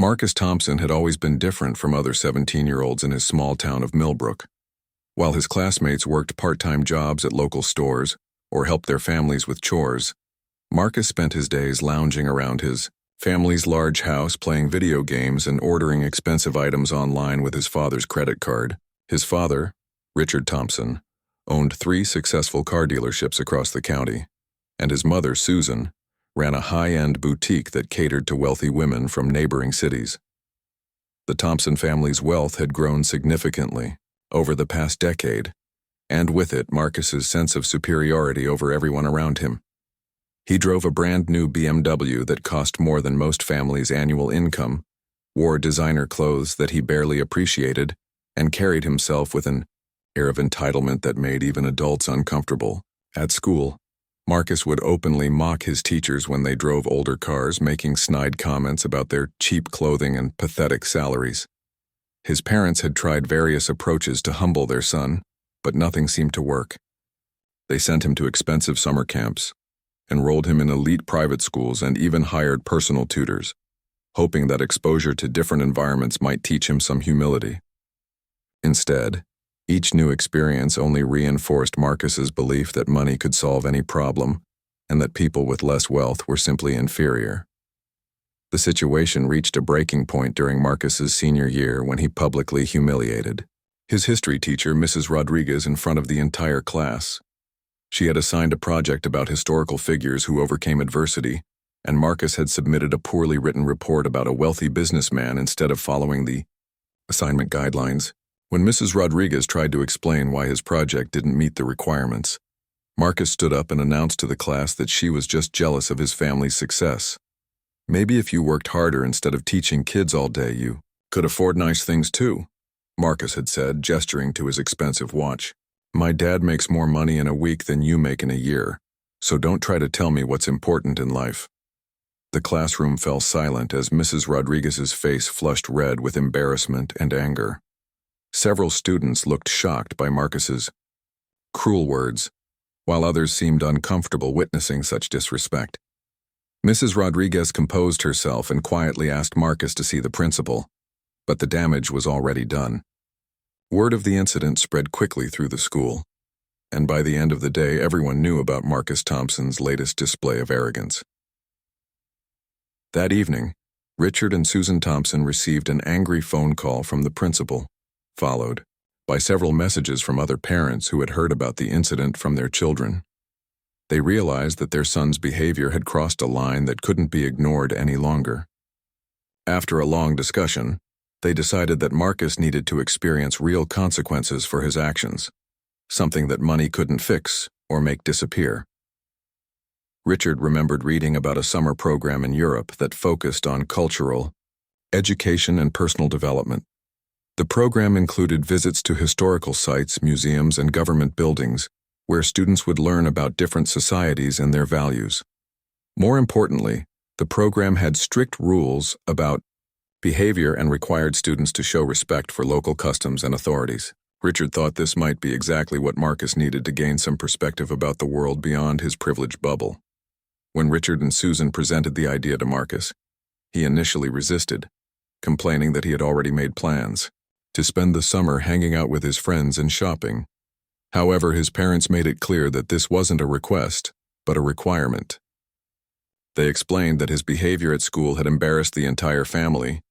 Marcus Thompson had always been different from other 17-year-olds in his small town of Millbrook. While his classmates worked part-time jobs at local stores or helped their families with chores, Marcus spent his days lounging around his family's large house playing video games and ordering expensive items online with his father's credit card. His father, Richard Thompson, owned 3 successful car dealerships across the county, and his mother, Susan, ran a high-end boutique that catered to wealthy women from neighboring cities. The Thompson family's wealth had grown significantly over the past decade, and with it Marcus's sense of superiority over everyone around him. He drove a brand-new BMW that cost more than most families' annual income, wore designer clothes that he barely appreciated, and carried himself with an air of entitlement that made even adults uncomfortable. At school, Marcus would openly mock his teachers when they drove older cars, making snide comments about their cheap clothing and pathetic salaries. His parents had tried various approaches to humble their son, but nothing seemed to work. They sent him to expensive summer camps, enrolled him in elite private schools, and even hired personal tutors, hoping that exposure to different environments might teach him some humility. Instead, each new experience only reinforced Marcus's belief that money could solve any problem and that people with less wealth were simply inferior. The situation reached a breaking point during Marcus's senior year when he publicly humiliated his history teacher, Mrs. Rodriguez, in front of the entire class. She had assigned a project about historical figures who overcame adversity, and Marcus had submitted a poorly written report about a wealthy businessman instead of following the assignment guidelines. When Mrs. Rodriguez tried to explain why his project didn't meet the requirements, Marcus stood up and announced to the class that she was just jealous of his family's success. "Maybe if you worked harder instead of teaching kids all day, you could afford nice things too," Marcus had said, gesturing to his expensive watch. "My dad makes more money in a week than you make in a year, so don't try to tell me what's important in life." The classroom fell silent as Mrs. Rodriguez's face flushed red with embarrassment and anger. Several students looked shocked by Marcus's cruel words, while others seemed uncomfortable witnessing such disrespect. Mrs. Rodriguez composed herself and quietly asked Marcus to see the principal, but the damage was already done. Word of the incident spread quickly through the school, and by the end of the day everyone knew about Marcus Thompson's latest display of arrogance. That evening, Richard and Susan Thompson received an angry phone call from the principal, followed by several messages from other parents who had heard about the incident from their children. They realized that their son's behavior had crossed a line that couldn't be ignored any longer. After a long discussion, they decided that Marcus needed to experience real consequences for his actions, something that money couldn't fix or make disappear. Richard remembered reading about a summer program in Europe that focused on cultural, education, and personal development. The program included visits to historical sites, museums, and government buildings, where students would learn about different societies and their values. More importantly, the program had strict rules about behavior and required students to show respect for local customs and authorities. Richard thought this might be exactly what Marcus needed to gain some perspective about the world beyond his privileged bubble. When Richard and Susan presented the idea to Marcus, he initially resisted, complaining that he had already made plans to spend the summer hanging out with his friends and shopping. However, his parents made it clear that this wasn't a request, but a requirement. They explained that his behavior at school had embarrassed the entire family,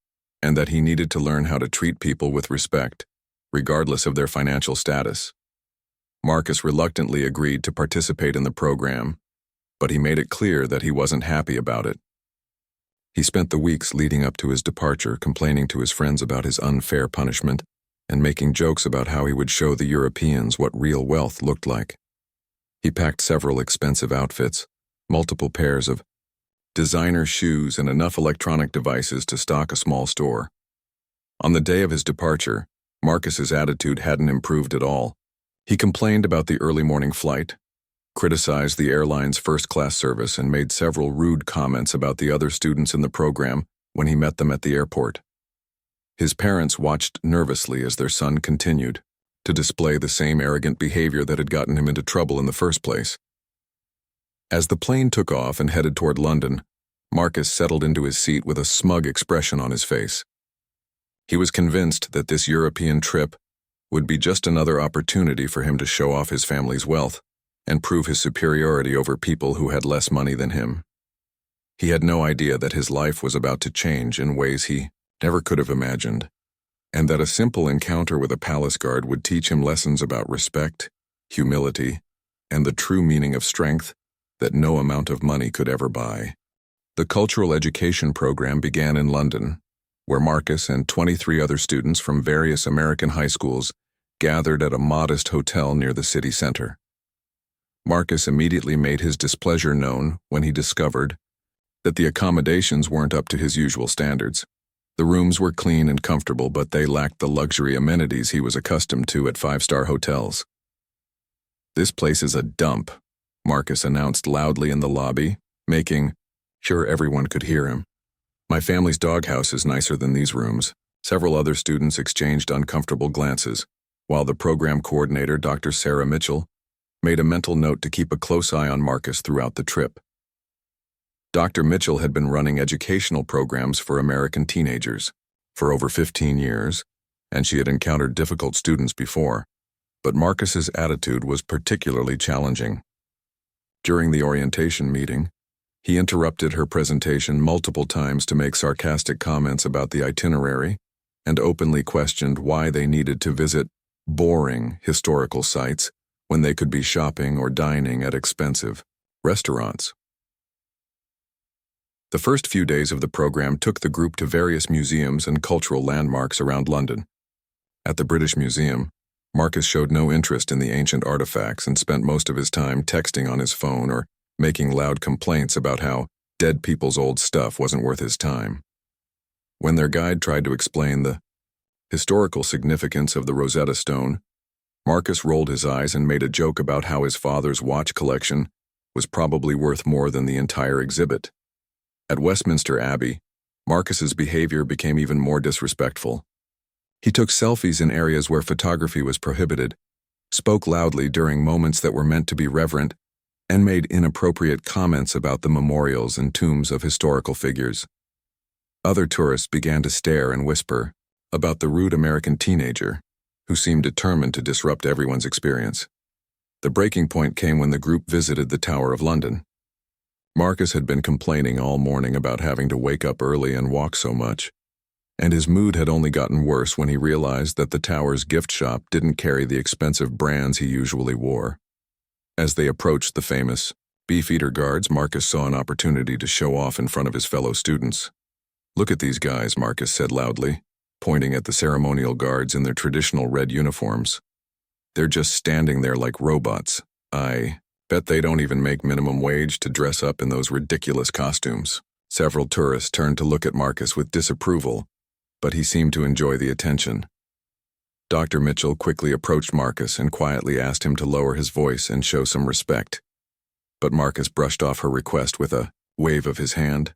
and that he needed to learn how to treat people with respect, regardless of their financial status. Marcus reluctantly agreed to participate in the program, but he made it clear that he wasn't happy about it. He spent the weeks leading up to his departure complaining to his friends about his unfair punishment and making jokes about how he would show the Europeans what real wealth looked like. He packed several expensive outfits, multiple pairs of designer shoes, and enough electronic devices to stock a small store. On the day of his departure, Marcus's attitude hadn't improved at all. He complained about the early morning flight, criticized the airline's first-class service, and made several rude comments about the other students in the program when he met them at the airport. His parents watched nervously as their son continued to display the same arrogant behavior that had gotten him into trouble in the first place. As the plane took off and headed toward London, Marcus settled into his seat with a smug expression on his face. He was convinced that this European trip would be just another opportunity for him to show off his family's wealth and prove his superiority over people who had less money than him. He had no idea that his life was about to change in ways he never could have imagined, and that a simple encounter with a palace guard would teach him lessons about respect, humility, and the true meaning of strength that no amount of money could ever buy. The cultural education program began in London, where Marcus and 23 other students from various American high schools gathered at a modest hotel near the city center. Marcus immediately made his displeasure known when he discovered that the accommodations weren't up to his usual standards. The rooms were clean and comfortable, but they lacked the luxury amenities he was accustomed to at five-star hotels. "This place is a dump," Marcus announced loudly in the lobby, making sure everyone could hear him. "My family's doghouse is nicer than these rooms." Several other students exchanged uncomfortable glances, while the program coordinator, Dr. Sarah Mitchell, made a mental note to keep a close eye on Marcus throughout the trip. Dr. Mitchell had been running educational programs for American teenagers for over 15 years, and she had encountered difficult students before, but Marcus's attitude was particularly challenging. During the orientation meeting, he interrupted her presentation multiple times to make sarcastic comments about the itinerary and openly questioned why they needed to visit boring historical sites when they could be shopping or dining at expensive restaurants. The first few days of the program took the group to various museums and cultural landmarks around London. At the British Museum, Marcus showed no interest in the ancient artifacts and spent most of his time texting on his phone or making loud complaints about how dead people's old stuff wasn't worth his time. When their guide tried to explain the historical significance of the Rosetta Stone, Marcus rolled his eyes and made a joke about how his father's watch collection was probably worth more than the entire exhibit. At Westminster Abbey, Marcus's behavior became even more disrespectful. He took selfies in areas where photography was prohibited, spoke loudly during moments that were meant to be reverent, and made inappropriate comments about the memorials and tombs of historical figures. Other tourists began to stare and whisper about the rude American teenager who seemed determined to disrupt everyone's experience. The breaking point came when the group visited the Tower of London. Marcus had been complaining all morning about having to wake up early and walk so much, and his mood had only gotten worse when he realized that the tower's gift shop didn't carry the expensive brands he usually wore. As they approached the famous Beefeater guards, Marcus saw an opportunity to show off in front of his fellow students. "Look at these guys," Marcus said loudly, pointing at the ceremonial guards in their traditional red uniforms. "They're just standing there like robots. I bet they don't even make minimum wage to dress up in those ridiculous costumes." Several tourists turned to look at Marcus with disapproval, but he seemed to enjoy the attention. Dr. Mitchell quickly approached Marcus and quietly asked him to lower his voice and show some respect. But Marcus brushed off her request with a wave of his hand.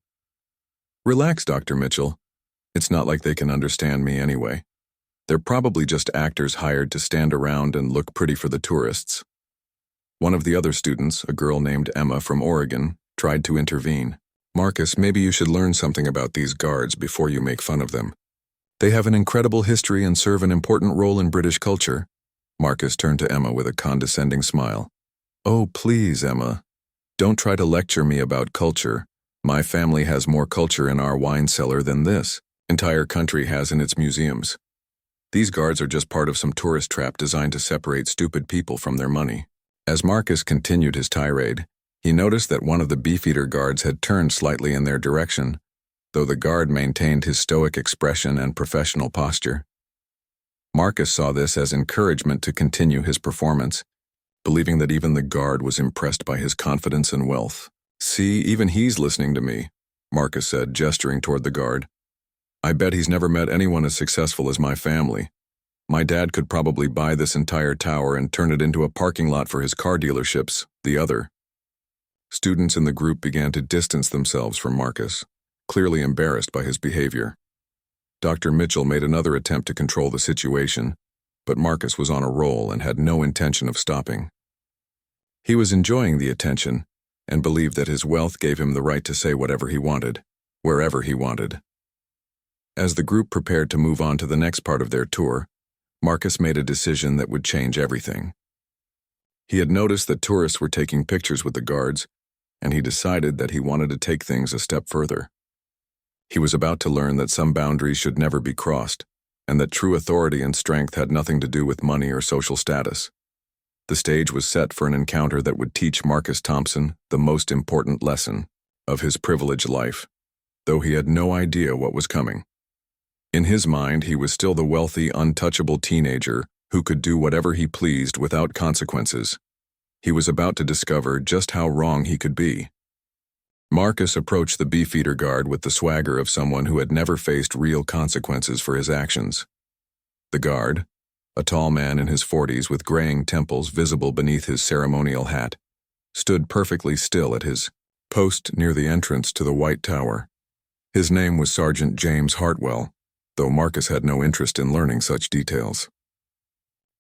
"Relax, Dr. Mitchell. It's not like they can understand me anyway. They're probably just actors hired to stand around and look pretty for the tourists." One of the other students, a girl named Emma from Oregon, tried to intervene. "Marcus, maybe you should learn something about these guards before you make fun of them. They have an incredible history and serve an important role in British culture." Marcus turned to Emma with a condescending smile. "Oh, please, Emma. Don't try to lecture me about culture. My family has more culture in our wine cellar than this entire country has in its museums. These guards are just part of some tourist trap designed to separate stupid people from their money." As Marcus continued his tirade, he noticed that one of the Beefeater guards had turned slightly in their direction, though the guard maintained his stoic expression and professional posture. Marcus saw this as encouragement to continue his performance, believing that even the guard was impressed by his confidence and wealth. "See, even he's listening to me," Marcus said, gesturing toward the guard. "I bet he's never met anyone as successful as my family. My dad could probably buy this entire tower and turn it into a parking lot for his car dealerships." The other students in the group began to distance themselves from Marcus, clearly embarrassed by his behavior. Dr. Mitchell made another attempt to control the situation, but Marcus was on a roll and had no intention of stopping. He was enjoying the attention, and believed that his wealth gave him the right to say whatever he wanted, wherever he wanted. As the group prepared to move on to the next part of their tour, Marcus made a decision that would change everything. He had noticed that tourists were taking pictures with the guards, and he decided that he wanted to take things a step further. He was about to learn that some boundaries should never be crossed, and that true authority and strength had nothing to do with money or social status. The stage was set for an encounter that would teach Marcus Thompson the most important lesson of his privileged life, though he had no idea what was coming. In his mind, he was still the wealthy, untouchable teenager who could do whatever he pleased without consequences. He was about to discover just how wrong he could be. Marcus approached the Beefeater guard with the swagger of someone who had never faced real consequences for his actions. The guard, a tall man in his 40s with graying temples visible beneath his ceremonial hat, stood perfectly still at his post near the entrance to the White Tower. His name was Sergeant James Hartwell, though Marcus had no interest in learning such details.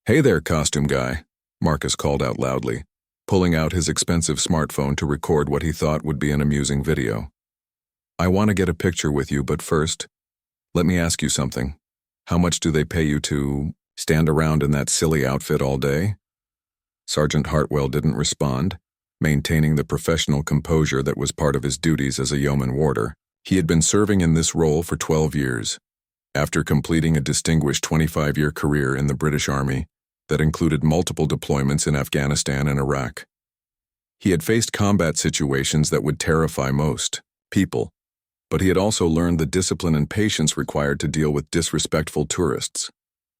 "Hey there, costume guy," Marcus called out loudly, pulling out his expensive smartphone to record what he thought would be an amusing video. "I want to get a picture with you, but first, let me ask you something. How much do they pay you to stand around in that silly outfit all day?" Sergeant Hartwell didn't respond, maintaining the professional composure that was part of his duties as a yeoman warder. He had been serving in this role for 12 years. After completing a distinguished 25-year career in the British Army that included multiple deployments in Afghanistan and Iraq. He had faced combat situations that would terrify most people, but he had also learned the discipline and patience required to deal with disrespectful tourists.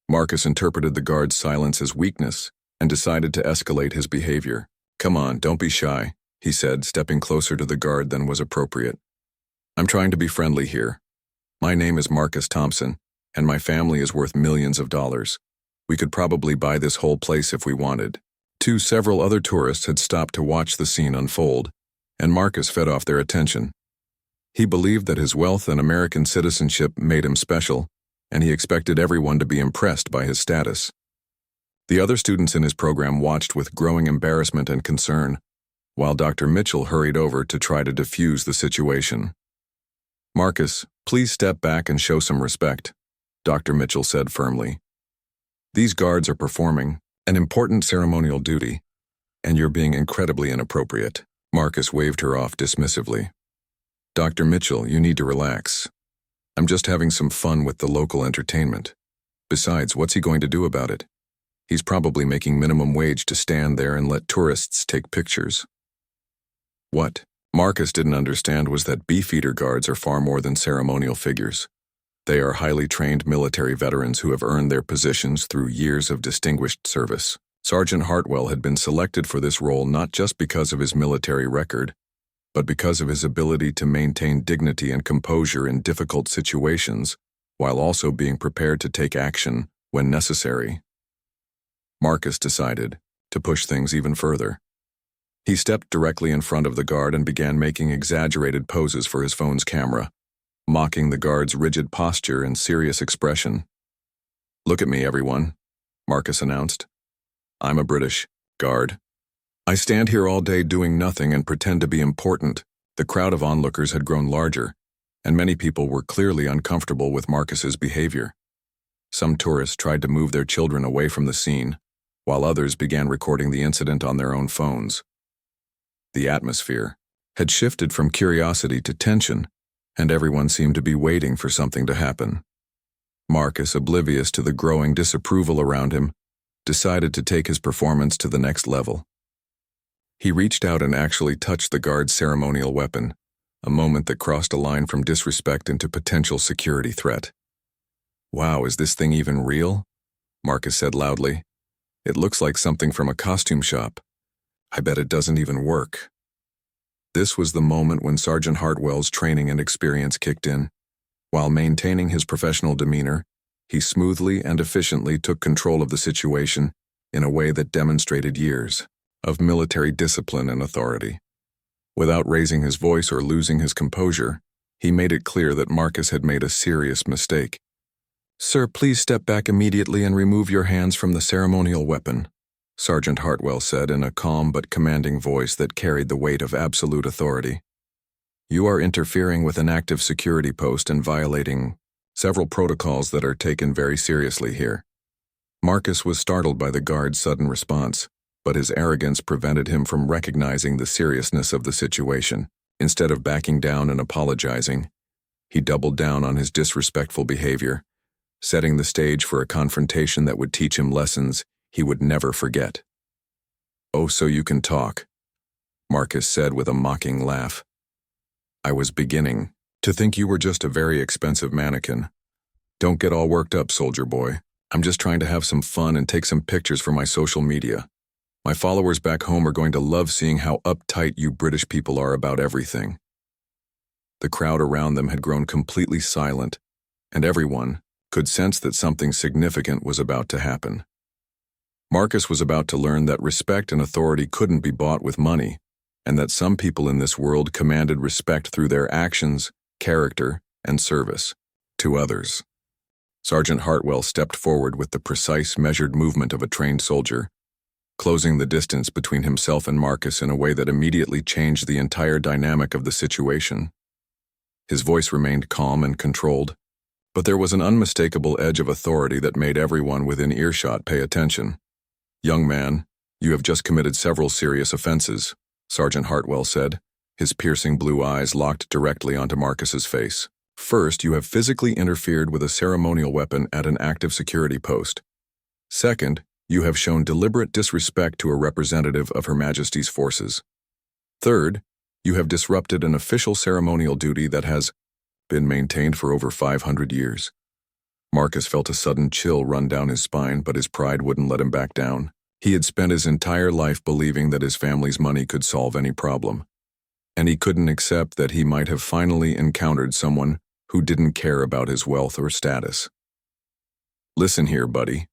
Marcus interpreted the guard's silence as weakness and decided to escalate his behavior. "Come on, don't be shy," he said, stepping closer to the guard than was appropriate. "I'm trying to be friendly here. My name is Marcus Thompson, and my family is worth millions of dollars. We could probably buy this whole place if we wanted." Several other tourists had stopped to watch the scene unfold, and Marcus fed off their attention. He believed that his wealth and American citizenship made him special, and he expected everyone to be impressed by his status. The other students in his program watched with growing embarrassment and concern, while Dr. Mitchell hurried over to try to defuse the situation. "Marcus, please step back and show some respect," Dr. Mitchell said firmly. "These guards are performing an important ceremonial duty, and you're being incredibly inappropriate." Marcus waved her off dismissively. "Dr. Mitchell, you need to relax. I'm just having some fun with the local entertainment. Besides, what's he going to do about it? He's probably making minimum wage to stand there and let tourists take pictures." What Marcus didn't understand was that Beefeater guards are far more than ceremonial figures. They are highly trained military veterans who have earned their positions through years of distinguished service. Sergeant Hartwell had been selected for this role not just because of his military record, but because of his ability to maintain dignity and composure in difficult situations, while also being prepared to take action when necessary. Marcus decided to push things even further. He stepped directly in front of the guard and began making exaggerated poses for his phone's camera, mocking the guard's rigid posture and serious expression. "Look at me, everyone," Marcus announced. "I'm a British guard. I stand here all day doing nothing and pretend to be important." The crowd of onlookers had grown larger, and many people were clearly uncomfortable with Marcus's behavior. Some tourists tried to move their children away from the scene, while others began recording the incident on their own phones. The atmosphere had shifted from curiosity to tension, and everyone seemed to be waiting for something to happen. Marcus, oblivious to the growing disapproval around him, decided to take his performance to the next level. He reached out and actually touched the guard's ceremonial weapon, a moment that crossed a line from disrespect into potential security threat. "Wow, is this thing even real?" Marcus said loudly. "It looks like something from a costume shop. I bet it doesn't even work." This was the moment when Sergeant Hartwell's training and experience kicked in. While maintaining his professional demeanor, he smoothly and efficiently took control of the situation in a way that demonstrated years of military discipline and authority. Without raising his voice or losing his composure, he made it clear that Marcus had made a serious mistake. "Sir, please step back immediately and remove your hands from the ceremonial weapon." Sergeant Hartwell said in a calm but commanding voice that carried the weight of absolute authority. You are interfering with an active security post and violating several protocols that are taken very seriously here. Marcus was startled by the guard's sudden response, but his arrogance prevented him from recognizing the seriousness of the situation. Instead of backing down and apologizing, he doubled down on his disrespectful behavior, setting the stage for a confrontation that would teach him lessons he would never forget. "Oh, so you can talk," Marcus said with a mocking laugh. "I was beginning to think you were just a very expensive mannequin. Don't get all worked up, soldier boy. I'm just trying to have some fun and take some pictures for my social media. My followers back home are going to love seeing how uptight you British people are about everything." The crowd around them had grown completely silent, and everyone could sense that something significant was about to happen. Marcus was about to learn that respect and authority couldn't be bought with money, and that some people in this world commanded respect through their actions, character, and service to others. Sergeant Hartwell stepped forward with the precise, measured movement of a trained soldier, closing the distance between himself and Marcus in a way that immediately changed the entire dynamic of the situation. His voice remained calm and controlled, but there was an unmistakable edge of authority that made everyone within earshot pay attention. "Young man, you have just committed several serious offenses," Sergeant Hartwell said, his piercing blue eyes locked directly onto Marcus's face. "First, you have physically interfered with a ceremonial weapon at an active security post. Second, you have shown deliberate disrespect to a representative of Her Majesty's forces. Third, you have disrupted an official ceremonial duty that has been maintained for over 500 years. Marcus felt a sudden chill run down his spine, but his pride wouldn't let him back down. He had spent his entire life believing that his family's money could solve any problem, and he couldn't accept that he might have finally encountered someone who didn't care about his wealth or status. "Listen here, buddy,"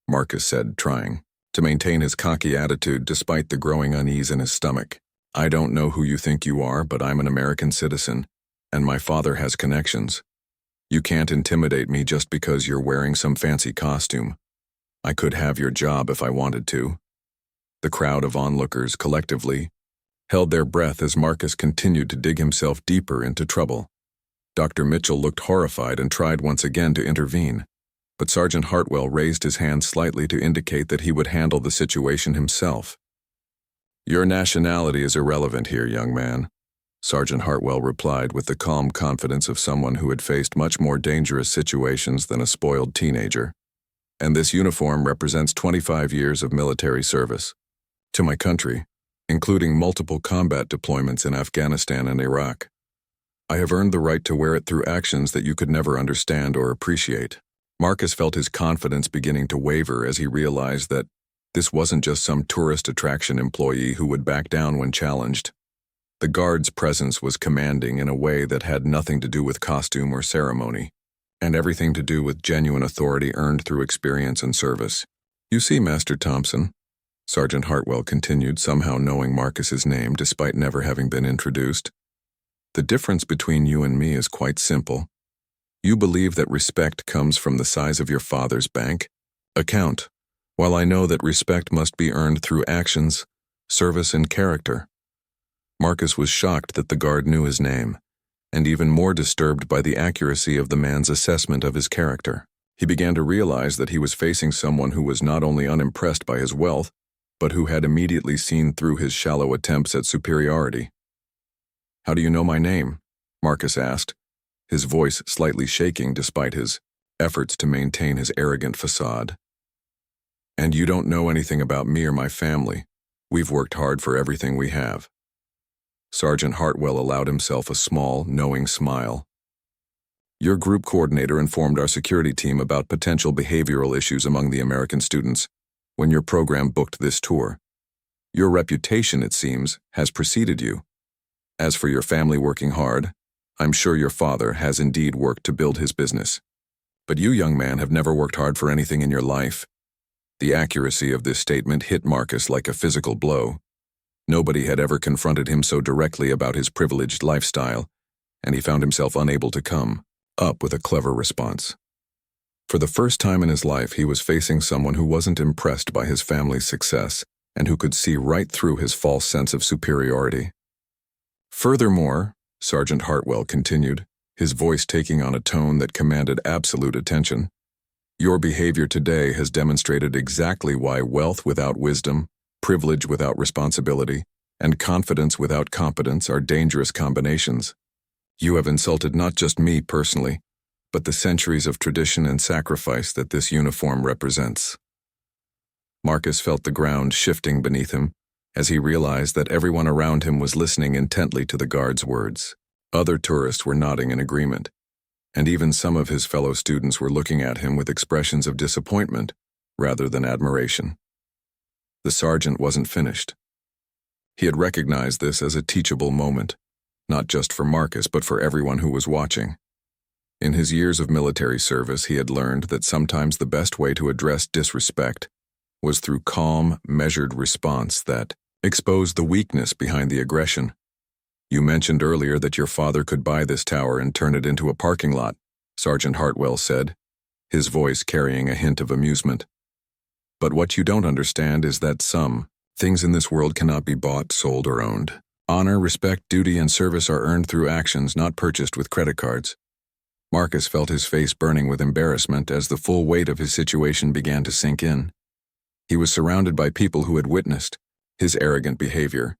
Marcus said, trying to maintain his cocky attitude despite the growing unease in his stomach. "I don't know who you think you are, but I'm an American citizen, and my father has connections. You can't intimidate me just because you're wearing some fancy costume. I could have your job if I wanted to." The crowd of onlookers collectively held their breath as Marcus continued to dig himself deeper into trouble. Dr. Mitchell looked horrified and tried once again to intervene, but Sergeant Hartwell raised his hand slightly to indicate that he would handle the situation himself. "Your nationality is irrelevant here, young man," Sergeant Hartwell replied with the calm confidence of someone who had faced much more dangerous situations than a spoiled teenager. "And this uniform represents 25 years of military service to my country, including multiple combat deployments in Afghanistan and Iraq. I have earned the right to wear it through actions that you could never understand or appreciate." Marcus felt his confidence beginning to waver as he realized that this wasn't just some tourist attraction employee who would back down when challenged. The guard's presence was commanding in a way that had nothing to do with costume or ceremony, and everything to do with genuine authority earned through experience and service. "You see, Master Thompson," Sergeant Hartwell continued, somehow knowing Marcus's name despite never having been introduced, "the difference between you and me is quite simple. You believe that respect comes from the size of your father's bank account, while I know that respect must be earned through actions, service, and character." Marcus was shocked that the guard knew his name, and even more disturbed by the accuracy of the man's assessment of his character. He began to realize that he was facing someone who was not only unimpressed by his wealth, but who had immediately seen through his shallow attempts at superiority. "How do you know my name?" Marcus asked, his voice slightly shaking despite his efforts to maintain his arrogant facade. "And you don't know anything about me or my family. We've worked hard for everything we have." Sergeant Hartwell allowed himself a small, knowing smile. "Your group coordinator informed our security team about potential behavioral issues among the American students when your program booked this tour. Your reputation, it seems, has preceded you. As for your family working hard, I'm sure your father has indeed worked to build his business. But you, young man, have never worked hard for anything in your life." The accuracy of this statement hit Marcus like a physical blow. Nobody had ever confronted him so directly about his privileged lifestyle, and he found himself unable to come up with a clever response. For the first time in his life, he was facing someone who wasn't impressed by his family's success and who could see right through his false sense of superiority. Furthermore, Sergeant Hartwell continued, his voice taking on a tone that commanded absolute attention, your behavior today has demonstrated exactly why wealth without wisdom, privilege without responsibility, and confidence without competence are dangerous combinations. You have insulted not just me personally, but the centuries of tradition and sacrifice that this uniform represents. Marcus felt the ground shifting beneath him as he realized that everyone around him was listening intently to the guard's words. Other tourists were nodding in agreement, and even some of his fellow students were looking at him with expressions of disappointment rather than admiration. The sergeant wasn't finished. He had recognized this as a teachable moment, not just for Marcus but for everyone who was watching. In his years of military service, he had learned that sometimes the best way to address disrespect was through calm, measured response that exposed the weakness behind the aggression. You mentioned earlier that your father could buy this tower and turn it into a parking lot, Sergeant Hartwell said, his voice carrying a hint of amusement. But what you don't understand is that some things in this world cannot be bought, sold, or owned. Honor, respect, duty, and service are earned through actions, not purchased with credit cards. Marcus felt his face burning with embarrassment as the full weight of his situation began to sink in. He was surrounded by people who had witnessed his arrogant behavior,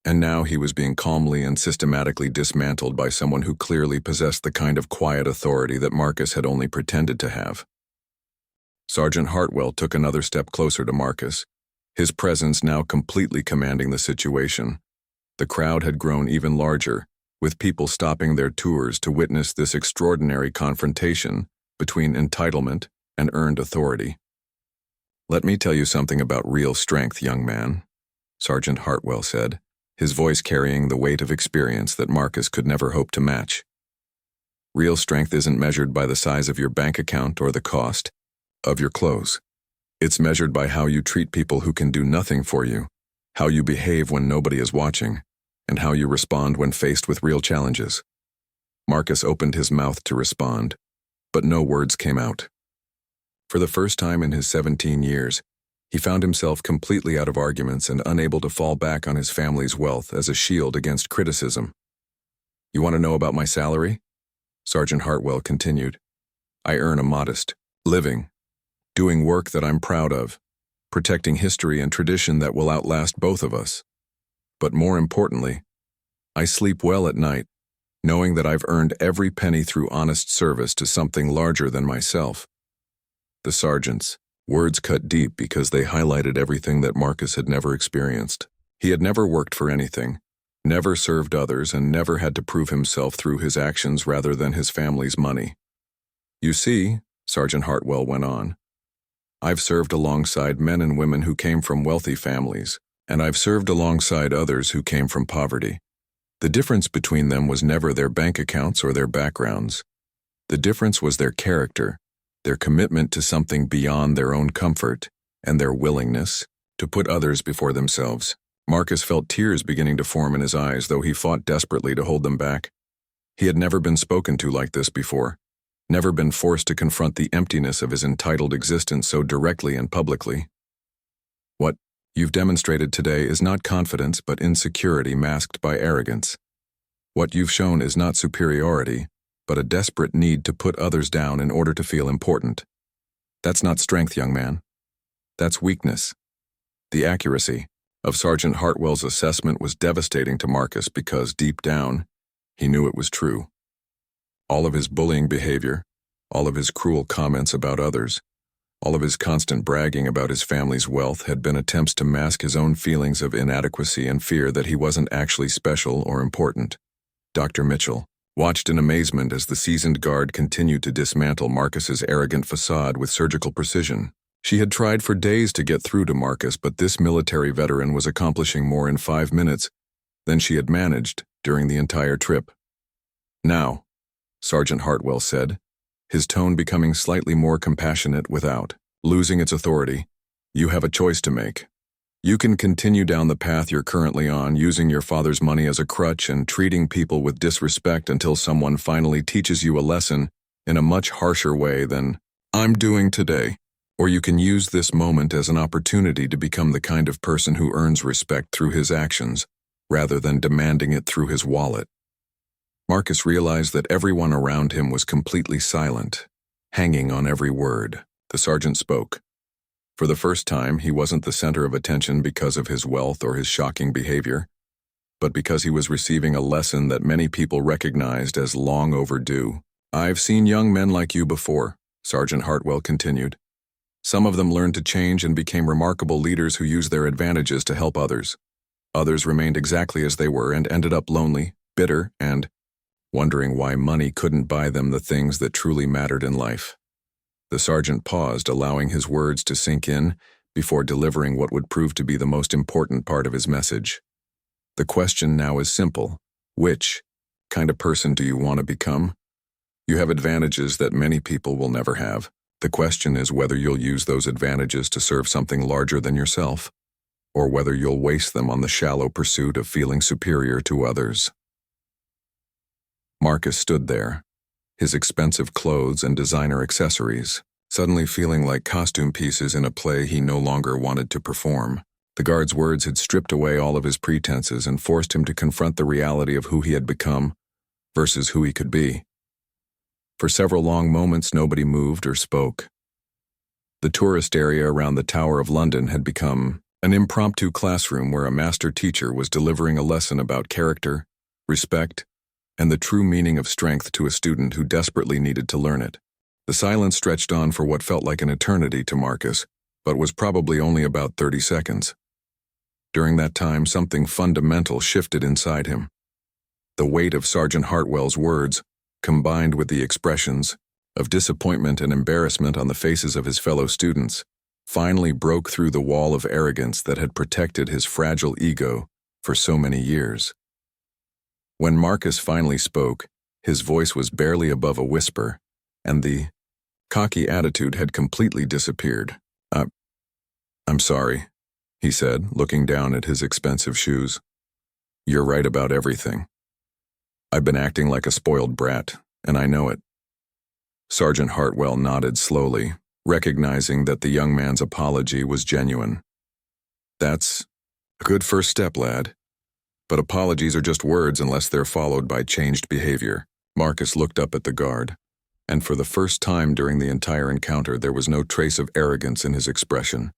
and now he was being calmly and systematically dismantled by someone who clearly possessed the kind of quiet authority that Marcus had only pretended to have. Sergeant Hartwell took another step closer to Marcus, his presence now completely commanding the situation. The crowd had grown even larger, with people stopping their tours to witness this extraordinary confrontation between entitlement and earned authority. Let me tell you something about real strength, young man, Sergeant Hartwell said, his voice carrying the weight of experience that Marcus could never hope to match. Real strength isn't measured by the size of your bank account or the cost of your clothes. It's measured by how you treat people who can do nothing for you, how you behave when nobody is watching, and how you respond when faced with real challenges. Marcus opened his mouth to respond, but no words came out. For the first time in his 17 years, he found himself completely out of arguments and unable to fall back on his family's wealth as a shield against criticism. You want to know about my salary? Sergeant Hartwell continued. I earn a modest living, doing work that I'm proud of, protecting history and tradition that will outlast both of us. But more importantly, I sleep well at night, knowing that I've earned every penny through honest service to something larger than myself. The sergeant's words cut deep because they highlighted everything that Marcus had never experienced. He had never worked for anything, never served others, and never had to prove himself through his actions rather than his family's money. You see, Sergeant Hartwell went on, I've served alongside men and women who came from wealthy families, and I've served alongside others who came from poverty. The difference between them was never their bank accounts or their backgrounds. The difference was their character, their commitment to something beyond their own comfort, and their willingness to put others before themselves. Marcus felt tears beginning to form in his eyes, though he fought desperately to hold them back. He had never been spoken to like this before, never been forced to confront the emptiness of his entitled existence so directly and publicly. What you've demonstrated today is not confidence but insecurity masked by arrogance. What you've shown is not superiority, but a desperate need to put others down in order to feel important. That's not strength, young man. That's weakness. The accuracy of Sergeant Hartwell's assessment was devastating to Marcus because, deep down, he knew it was true. All of his bullying behavior, all of his cruel comments about others, all of his constant bragging about his family's wealth had been attempts to mask his own feelings of inadequacy and fear that he wasn't actually special or important. Dr. Mitchell watched in amazement as the seasoned guard continued to dismantle Marcus's arrogant facade with surgical precision. She had tried for days to get through to Marcus, but this military veteran was accomplishing more in 5 minutes than she had managed during the entire trip. Now, Sergeant Hartwell said, his tone becoming slightly more compassionate without losing its authority, you have a choice to make. You can continue down the path you're currently on, using your father's money as a crutch and treating people with disrespect until someone finally teaches you a lesson in a much harsher way than I'm doing today. Or you can use this moment as an opportunity to become the kind of person who earns respect through his actions, rather than demanding it through his wallet. Marcus realized that everyone around him was completely silent, hanging on every word. The sergeant spoke. For the first time, he wasn't the center of attention because of his wealth or his shocking behavior, but because he was receiving a lesson that many people recognized as long overdue. I've seen young men like you before, Sergeant Hartwell continued. Some of them learned to change and became remarkable leaders who used their advantages to help others. Others remained exactly as they were and ended up lonely, bitter, and wondering why money couldn't buy them the things that truly mattered in life. The sergeant paused, allowing his words to sink in before delivering what would prove to be the most important part of his message. The question now is simple. Which kind of person do you want to become? You have advantages that many people will never have. The question is whether you'll use those advantages to serve something larger than yourself, or whether you'll waste them on the shallow pursuit of feeling superior to others. Marcus stood there, his expensive clothes and designer accessories, suddenly feeling like costume pieces in a play he no longer wanted to perform. The guard's words had stripped away all of his pretenses and forced him to confront the reality of who he had become versus who he could be. For several long moments, nobody moved or spoke. The tourist area around the Tower of London had become an impromptu classroom where a master teacher was delivering a lesson about character, respect, and the true meaning of strength to a student who desperately needed to learn it. The silence stretched on for what felt like an eternity to Marcus, but was probably only about 30 seconds. During that time, something fundamental shifted inside him. The weight of Sergeant Hartwell's words, combined with the expressions of disappointment and embarrassment on the faces of his fellow students, finally broke through the wall of arrogance that had protected his fragile ego for so many years. When Marcus finally spoke, his voice was barely above a whisper, and the cocky attitude had completely disappeared. I'm sorry, he said, looking down at his expensive shoes. You're right about everything. I've been acting like a spoiled brat, and I know it. Sergeant Hartwell nodded slowly, recognizing that the young man's apology was genuine. That's a good first step, lad. But apologies are just words unless they're followed by changed behavior. Marcus looked up at the guard, and for the first time during the entire encounter, there was no trace of arrogance in his expression.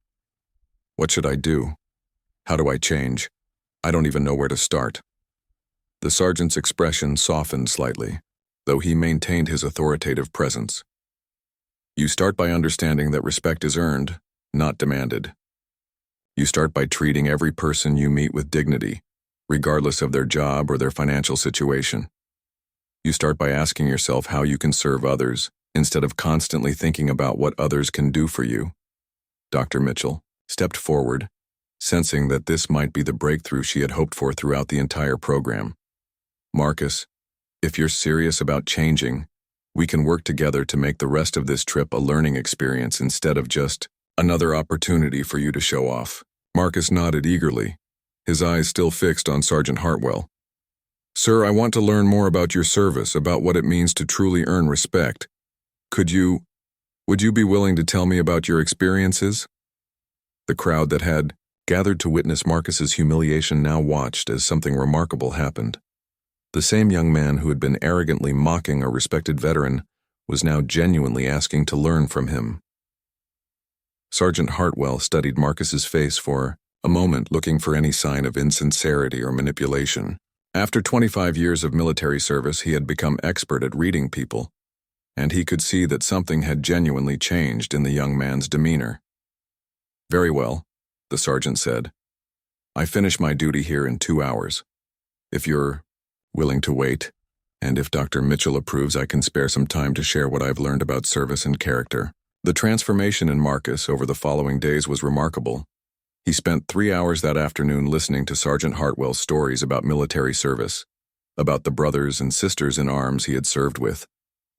What should I do? How do I change? I don't even know where to start. The sergeant's expression softened slightly, though he maintained his authoritative presence. You start by understanding that respect is earned, not demanded. You start by treating every person you meet with dignity, regardless of their job or their financial situation. You start by asking yourself how you can serve others, instead of constantly thinking about what others can do for you. Dr. Mitchell stepped forward, sensing that this might be the breakthrough she had hoped for throughout the entire program. Marcus, if you're serious about changing, we can work together to make the rest of this trip a learning experience instead of just another opportunity for you to show off. Marcus nodded eagerly, his eyes still fixed on Sergeant Hartwell. Sir, I want to learn more about your service, about what it means to truly earn respect. Would you be willing to tell me about your experiences? The crowd that had gathered to witness Marcus's humiliation now watched as something remarkable happened. The same young man who had been arrogantly mocking a respected veteran was now genuinely asking to learn from him. Sergeant Hartwell studied Marcus's face for a moment, looking for any sign of insincerity or manipulation. After 25 years of military service, he had become expert at reading people, and he could see that something had genuinely changed in the young man's demeanor. Very well, the sergeant said. I finish my duty here in 2 hours. If you're willing to wait, and if Dr. Mitchell approves, I can spare some time to share what I've learned about service and character. The transformation in Marcus over the following days was remarkable. He spent 3 hours that afternoon listening to Sergeant Hartwell's stories about military service, about the brothers and sisters in arms he had served with,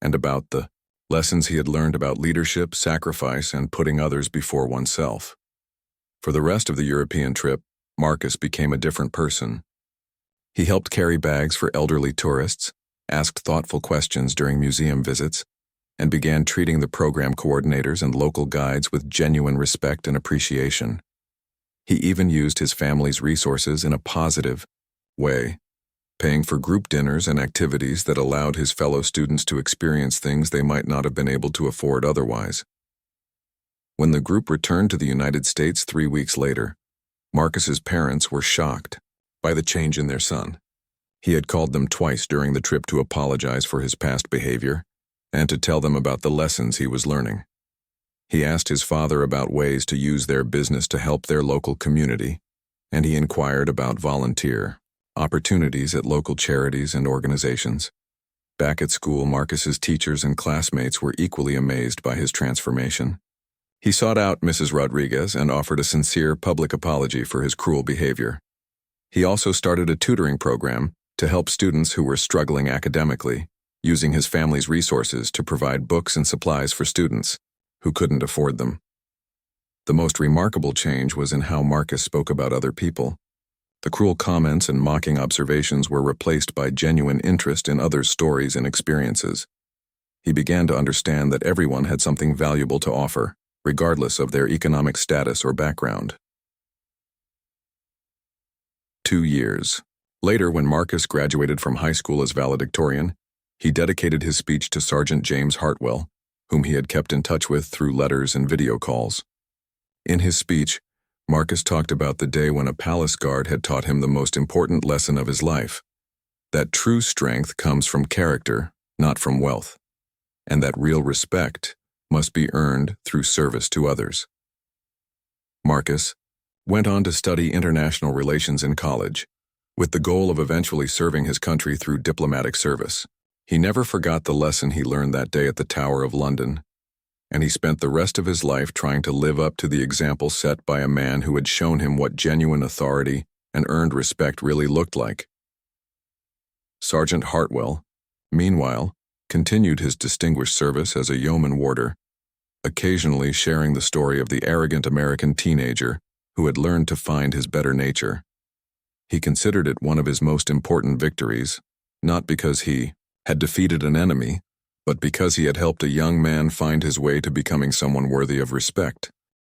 and about the lessons he had learned about leadership, sacrifice, and putting others before oneself. For the rest of the European trip, Marcus became a different person. He helped carry bags for elderly tourists, asked thoughtful questions during museum visits, and began treating the program coordinators and local guides with genuine respect and appreciation. He even used his family's resources in a positive way, paying for group dinners and activities that allowed his fellow students to experience things they might not have been able to afford otherwise. When the group returned to the United States 3 weeks later, Marcus's parents were shocked by the change in their son. He had called them twice during the trip to apologize for his past behavior and to tell them about the lessons he was learning. He asked his father about ways to use their business to help their local community, and he inquired about volunteer opportunities at local charities and organizations. Back at school, Marcus's teachers and classmates were equally amazed by his transformation. He sought out Mrs. Rodriguez and offered a sincere public apology for his cruel behavior. He also started a tutoring program to help students who were struggling academically, using his family's resources to provide books and supplies for students who couldn't afford them. The most remarkable change was in how Marcus spoke about other people. The cruel comments and mocking observations were replaced by genuine interest in others' stories and experiences. He began to understand that everyone had something valuable to offer, regardless of their economic status or background. 2 years. Later, when Marcus graduated from high school as valedictorian, he dedicated his speech to Sergeant James Hartwell, whom he had kept in touch with through letters and video calls. In his speech, Marcus talked about the day when a palace guard had taught him the most important lesson of his life, that true strength comes from character, not from wealth, and that real respect must be earned through service to others. Marcus went on to study international relations in college, with the goal of eventually serving his country through diplomatic service. He never forgot the lesson he learned that day at the Tower of London, and he spent the rest of his life trying to live up to the example set by a man who had shown him what genuine authority and earned respect really looked like. Sergeant Hartwell, meanwhile, continued his distinguished service as a yeoman warder, occasionally sharing the story of the arrogant American teenager who had learned to find his better nature. He considered it one of his most important victories, not because he had defeated an enemy, but because he had helped a young man find his way to becoming someone worthy of respect.